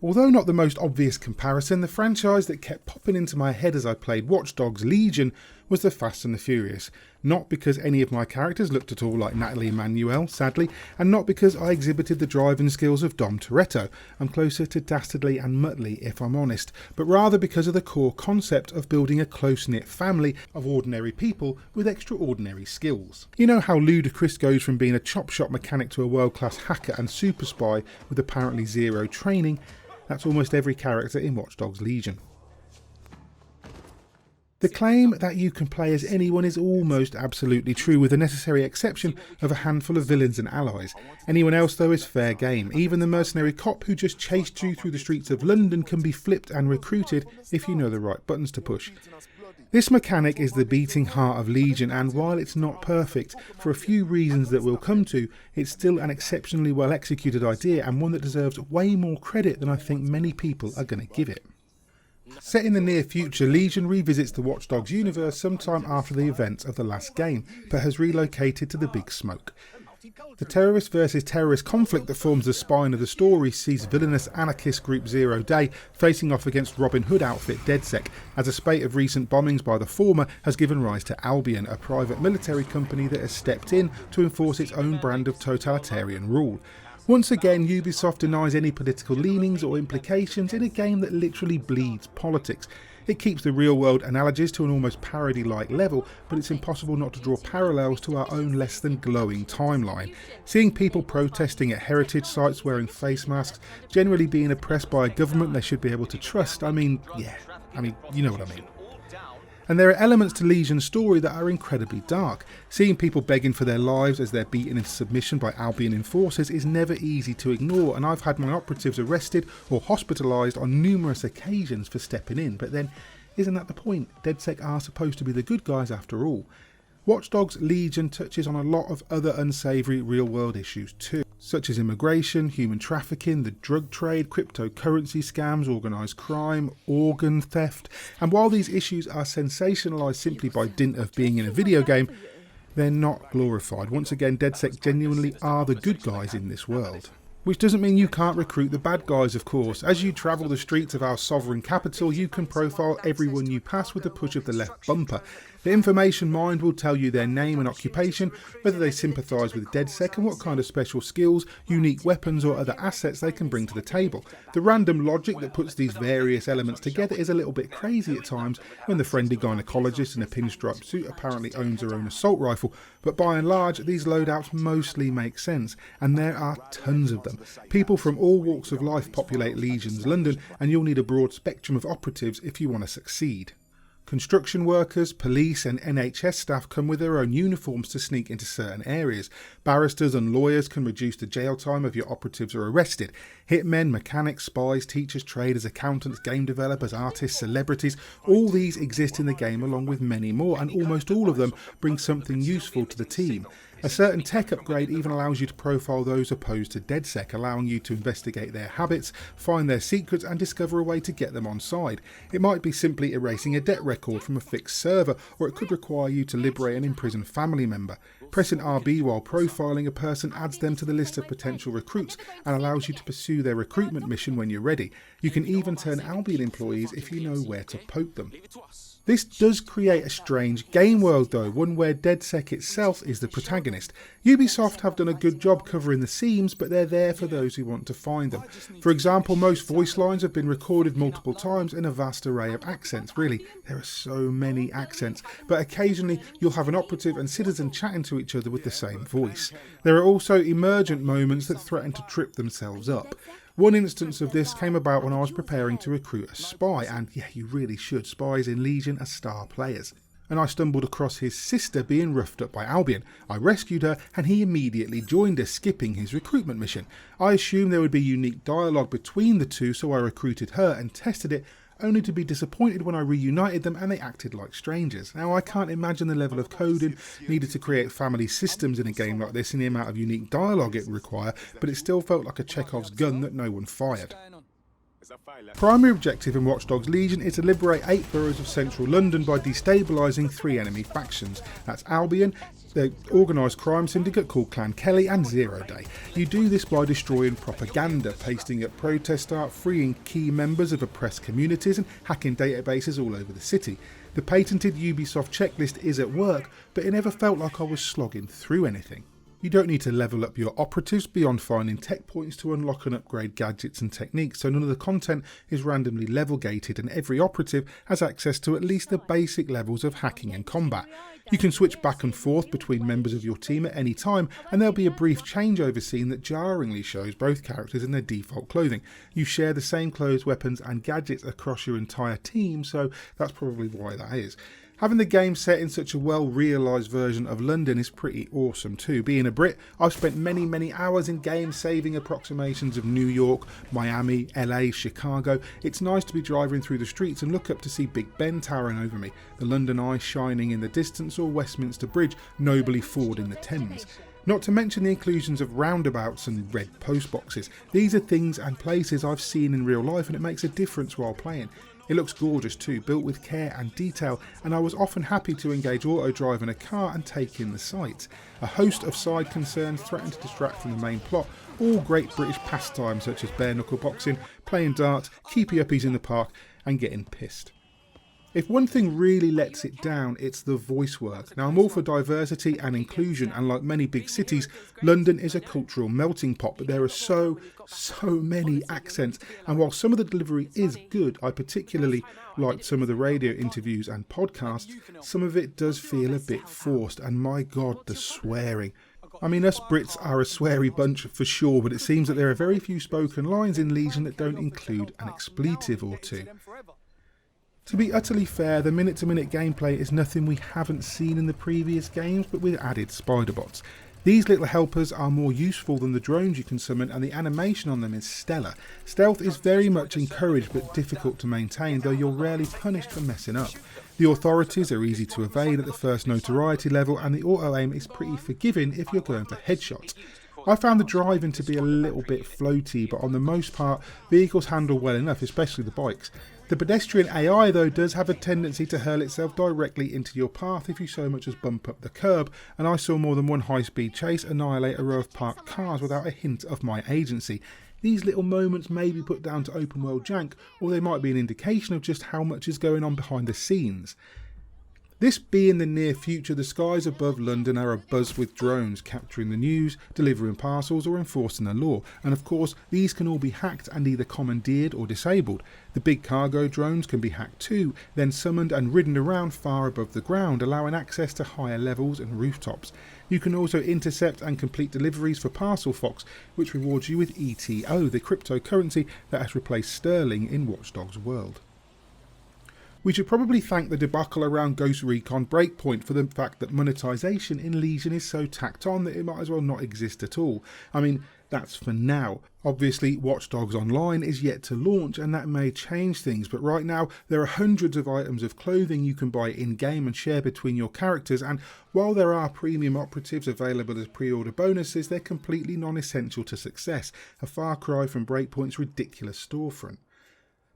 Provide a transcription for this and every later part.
Although not the most obvious comparison, the franchise that kept popping into my head as I played Watch Dogs Legion was the Fast and the Furious. Not because any of my characters looked at all like Natalie Emmanuel, sadly, and not because I exhibited the driving skills of Dom Toretto. I'm closer to Dastardly and Muttley if I'm honest, but rather because of the core concept of building a close-knit family of ordinary people with extraordinary skills. You know how Ludacris goes from being a chop shop mechanic to a world-class hacker and super spy with apparently zero training? That's almost every character in Watch Dogs Legion. The claim that you can play as anyone is almost absolutely true, with the necessary exception of a handful of villains and allies. Anyone else though is fair game. Even the mercenary cop who just chased you through the streets of London can be flipped and recruited if you know the right buttons to push. This mechanic is the beating heart of Legion, and while it's not perfect, for a few reasons that we'll come to, it's still an exceptionally well executed idea and one that deserves way more credit than I think many people are going to give it. Set in the near future, Legion revisits the Watch Dogs universe sometime after the events of the last game, but has relocated to the Big Smoke. The terrorist versus terrorist conflict that forms the spine of the story sees villainous anarchist group Zero Day facing off against Robin Hood outfit DedSec, as a spate of recent bombings by the former has given rise to Albion, a private military company that has stepped in to enforce its own brand of totalitarian rule. Once again, Ubisoft denies any political leanings or implications in a game that literally bleeds politics. It keeps the real-world analogies to an almost parody-like level, but it's impossible not to draw parallels to our own less than glowing timeline. Seeing people protesting at heritage sites wearing face masks, generally being oppressed by a government they should be able to trust, you know what I mean. And there are elements to Legion's story that are incredibly dark. Seeing people begging for their lives as they're beaten into submission by Albion enforcers is never easy to ignore, and I've had my operatives arrested or hospitalised on numerous occasions for stepping in, but then isn't that the point? DedSec are supposed to be the good guys after all. Watch Dogs Legion touches on a lot of other unsavoury real-world issues too, such as immigration, human trafficking, the drug trade, cryptocurrency scams, organised crime, organ theft, and while these issues are sensationalised simply by dint of being in a video game, they're not glorified. Once again, DedSec genuinely are the good guys in this world. Which doesn't mean you can't recruit the bad guys, of course. As you travel the streets of our sovereign capital, you can profile everyone you pass with the push of the left bumper. The information mined will tell you their name and occupation, whether they sympathise with DedSec, and what kind of special skills, unique weapons or other assets they can bring to the table. The random logic that puts these various elements together is a little bit crazy at times, when the friendly gynecologist in a pinstripe suit apparently owns her own assault rifle, but by and large these loadouts mostly make sense, and there are tons of them. People from all walks of life populate Legion's London, and you'll need a broad spectrum of operatives if you want to succeed. Construction workers, police and NHS staff come with their own uniforms to sneak into certain areas. Barristers and lawyers can reduce the jail time if your operatives are arrested. Hitmen, mechanics, spies, teachers, traders, accountants, game developers, artists, celebrities, all these exist in the game along with many more, and almost all of them bring something useful to the team. A certain tech upgrade even allows you to profile those opposed to DedSec, allowing you to investigate their habits, find their secrets and discover a way to get them on side. It might be simply erasing a debt record from a fixed server, or it could require you to liberate an imprisoned family member. Pressing RB while profiling a person adds them to the list of potential recruits and allows you to pursue their recruitment mission when you're ready. You can even turn Albion employees if you know where to poke them. This does create a strange game world though, one where DedSec itself is the protagonist. Ubisoft have done a good job covering the seams, but they're there for those who want to find them. For example, most voice lines have been recorded multiple times in a vast array of accents. Really, there are so many accents, but occasionally you'll have an operative and citizen chatting to each other with the same voice. There are also emergent moments that threaten to trip themselves up. One instance of this came about when I was preparing to recruit a spy, and yeah, you really should. Spies in Legion are star players. And I stumbled across his sister being roughed up by Albion. I rescued her and he immediately joined us, skipping his recruitment mission. I assumed there would be unique dialogue between the two, so I recruited her and tested it, only to be disappointed when I reunited them and they acted like strangers. Now, I can't imagine the level of coding needed to create family systems in a game like this and the amount of unique dialogue it would require, but it still felt like a Chekhov's gun that no one fired. Primary objective in Watch Dogs Legion is to liberate 8 boroughs of central London by destabilising 3 enemy factions. That's Albion, the organised crime syndicate called Clan Kelly, and Zero Day. You do this by destroying propaganda, pasting up protest art, freeing key members of oppressed communities and hacking databases all over the city. The patented Ubisoft checklist is at work, but it never felt like I was slogging through anything. You don't need to level up your operatives beyond finding tech points to unlock and upgrade gadgets and techniques, so none of the content is randomly level gated and every operative has access to at least the basic levels of hacking and combat. You can switch back and forth between members of your team at any time, and there'll be a brief changeover scene that jarringly shows both characters in their default clothing. You share the same clothes, weapons and gadgets across your entire team, so that's probably why that is. Having the game set in such a well-realised version of London is pretty awesome too. Being a Brit, I've spent many hours in game saving approximations of New York, Miami, LA, Chicago. It's nice to be driving through the streets and look up to see Big Ben towering over me, the London Eye shining in the distance, or Westminster Bridge nobly fording the Thames. Not to mention the inclusions of roundabouts and red post boxes. These are things and places I've seen in real life, and it makes a difference while playing. It looks gorgeous too, built with care and detail, and I was often happy to engage auto drive in a car and take in the sights. A host of side concerns threaten to distract from the main plot, all great British pastimes such as bare knuckle boxing, playing darts, keepy uppies in the park and getting pissed. If one thing really lets it down, it's the voice work. Now, I'm all for diversity and inclusion, and like many big cities, London is a cultural melting pot, but there are so many accents, and while some of the delivery is good, I particularly liked some of the radio interviews and podcasts, some of it does feel a bit forced, and my god, the swearing. I mean, us Brits are a sweary bunch for sure, but it seems that there are very few spoken lines in Legion that don't include an expletive or two. To be utterly fair, the minute-to-minute gameplay is nothing we haven't seen in the previous games, but with added spider bots. These little helpers are more useful than the drones you can summon, and the animation on them is stellar. Stealth is very much encouraged but difficult to maintain, though you're rarely punished for messing up. The authorities are easy to evade at the first notoriety level, and the auto-aim is pretty forgiving if you're going for headshots. I found the driving to be a little bit floaty, but on the most part, vehicles handle well enough, especially the bikes. The pedestrian AI though does have a tendency to hurl itself directly into your path if you so much as bump up the curb, and I saw more than one high-speed chase annihilate a row of parked cars without a hint of my agency. These little moments may be put down to open world jank, or they might be an indication of just how much is going on behind the scenes. This being the near future, the skies above London are abuzz with drones capturing the news, delivering parcels or enforcing the law, and of course these can all be hacked and either commandeered or disabled. The big cargo drones can be hacked too, then summoned and ridden around far above the ground, allowing access to higher levels and rooftops. You can also intercept and complete deliveries for Parcel Fox, which rewards you with ETO, the cryptocurrency that has replaced sterling in Watch Dogs world. We should probably thank the debacle around Ghost Recon Breakpoint for the fact that monetization in Legion is so tacked on that it might as well not exist at all. I mean, that's for now. Obviously, Watch Dogs Online is yet to launch and that may change things, but right now there are hundreds of items of clothing you can buy in-game and share between your characters, and while there are premium operatives available as pre-order bonuses, they're completely non-essential to success, a far cry from Breakpoint's ridiculous storefront.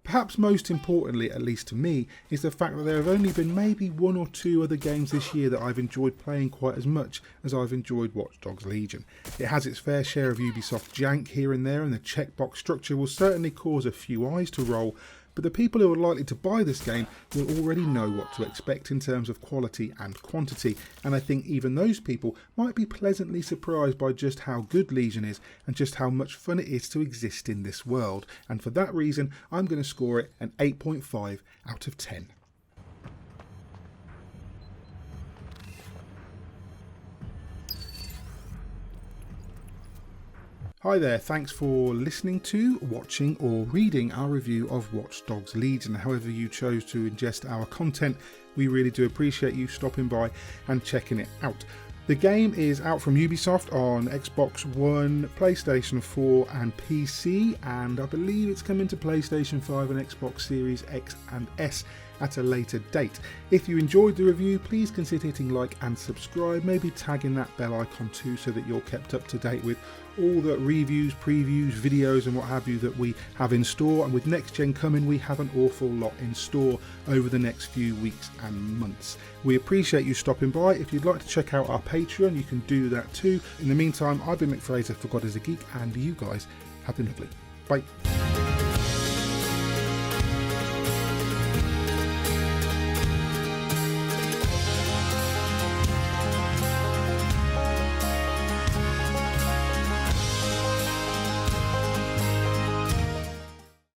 Perhaps most importantly, at least to me, is the fact that there have only been maybe one or two other games this year that I've enjoyed playing quite as much as I've enjoyed Watch Dogs Legion. It has its fair share of Ubisoft jank here and there, and the checkbox structure will certainly cause a few eyes to roll, but the people who are likely to buy this game will already know what to expect in terms of quality and quantity, and I think even those people might be pleasantly surprised by just how good Legion is and just how much fun it is to exist in this world, and for that reason I'm going to score it an 8.5 out of 10. Hi there, thanks for listening to, watching or reading our review of Watch Dogs Legion. However you chose to ingest our content, we really do appreciate you stopping by and checking it out. The game is out from Ubisoft on Xbox One, PlayStation 4 and PC, and I believe it's coming to PlayStation 5 and Xbox Series X and S at a later date. If you enjoyed the review, please consider hitting like and subscribe, maybe tagging that bell icon too so that you're kept up to date with all the reviews, previews, videos and what have you that we have in store. And with next gen coming, we have an awful lot in store over the next few weeks and months. We appreciate you stopping by. If you'd like to check out our Patreon, you can do that too. In the meantime, I've been Mick Fraser for God is a Geek, and you guys have been lovely. Bye.